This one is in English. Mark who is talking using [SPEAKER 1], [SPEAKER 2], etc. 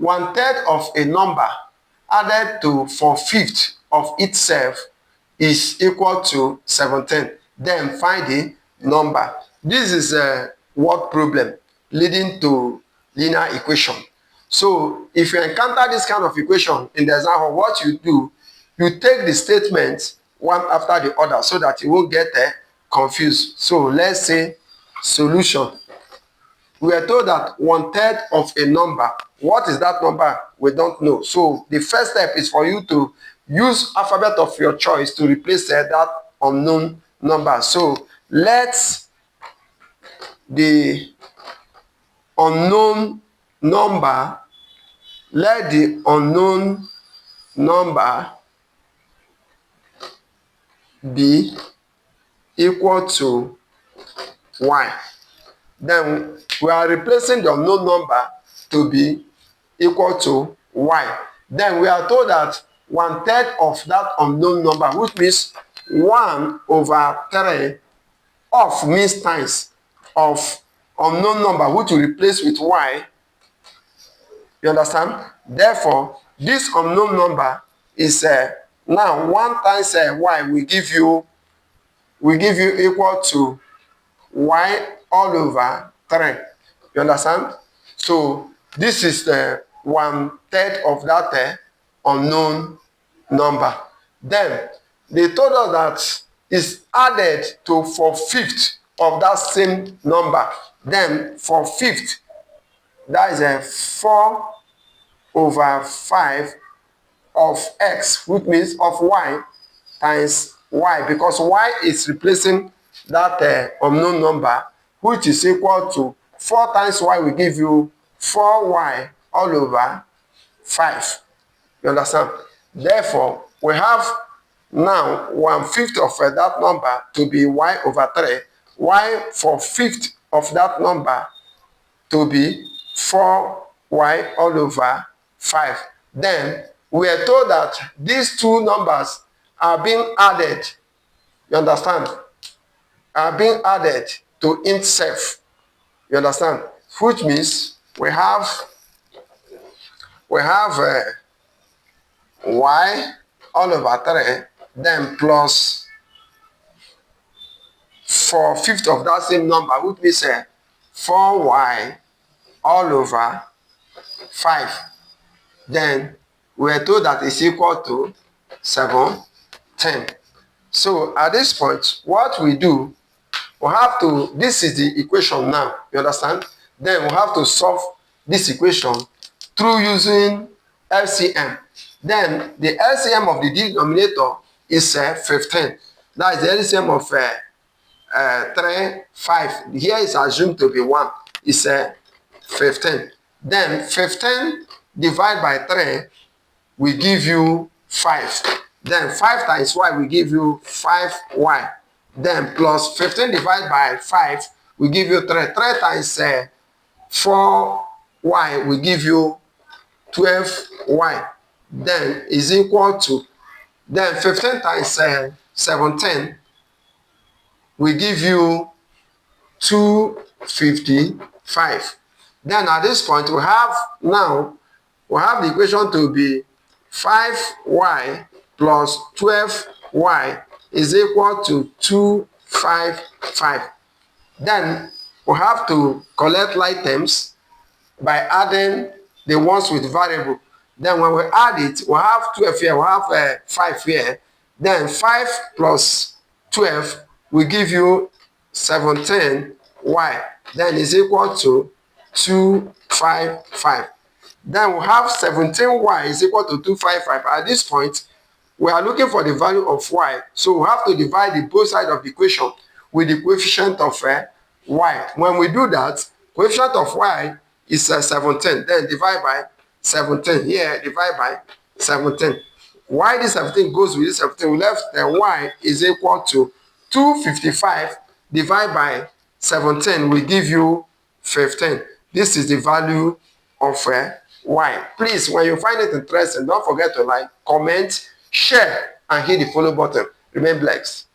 [SPEAKER 1] 1/3 of a number added to 4/5 of itself is equal to 17. Then find the number. This is a word problem leading to linear equation. So if you encounter this kind of equation in the example, what you do, you take the statements one after the other so that you won't get confused. So let's say solution. We are told that 1/3 of a number. What is that number? We don't know. So the first step is for you to use alphabet of your choice to replace that unknown number. So let the unknown number be equal to y. Then we are replacing the unknown number to be equal to y. Then we are told that 1/3 of that unknown number, which means 1/3 of means times of unknown number, which we replace with y. You understand? Therefore, this unknown number is now 1 times y will give you equal to y all over 3. You understand? So this is the 1/3 of that unknown number. Then they told us that is added to 4/5 of that same number. Then 4/5, that is a 4/5 of x, which means of y times y, because y is replacing that unknown number, which is equal to 4 times y will give you 4y all over 5. You understand? Therefore, we have now 1/5 of that number to be y over 3, y 4/5 of that number to be 4y all over 5. Then we are told that these two numbers are being added. You understand? Are being added to itself. You understand? Which means we have y all over 3, then plus 4/5 of that same number, which means 4y all over 5. Then we are told that it's equal to 17. So at this point, what we do, we have to, this is the equation now, you understand? Then we have to solve this equation through using LCM. Then the LCM of the denominator is 15. That is the LCM of 3, 5. Here is assumed to be 1. It's 15. Then 15 divided by 3 will give you 5. Then 5 times y will give you 5y. Then plus 15 divided by 5 will give you 3. 3 times 4y will give you 12y. Then is equal to, then 15 times 17 will give you 255. Then at this point we have the equation to be 5y plus 12y is equal to 255. Then we have to collect like terms by adding the ones with variable. Then when we add it, we have 12 here, we have 5 here. Then 5 plus 12 will give you 17y. Then is equal to 255. Then we have 17y is equal to 255. At this point, we are looking for the value of y. So we have to divide the both sides of the equation with the coefficient of y. When we do that, coefficient of y is 17. Then divide by 17. Here, divide by 17. Why this 17 goes with this 17? We left y is equal to 255 divided by 17 will give you 15. This is the value of y. Please, when you find it interesting, don't forget to like, comment, share, and hit the follow button. Remain blessed.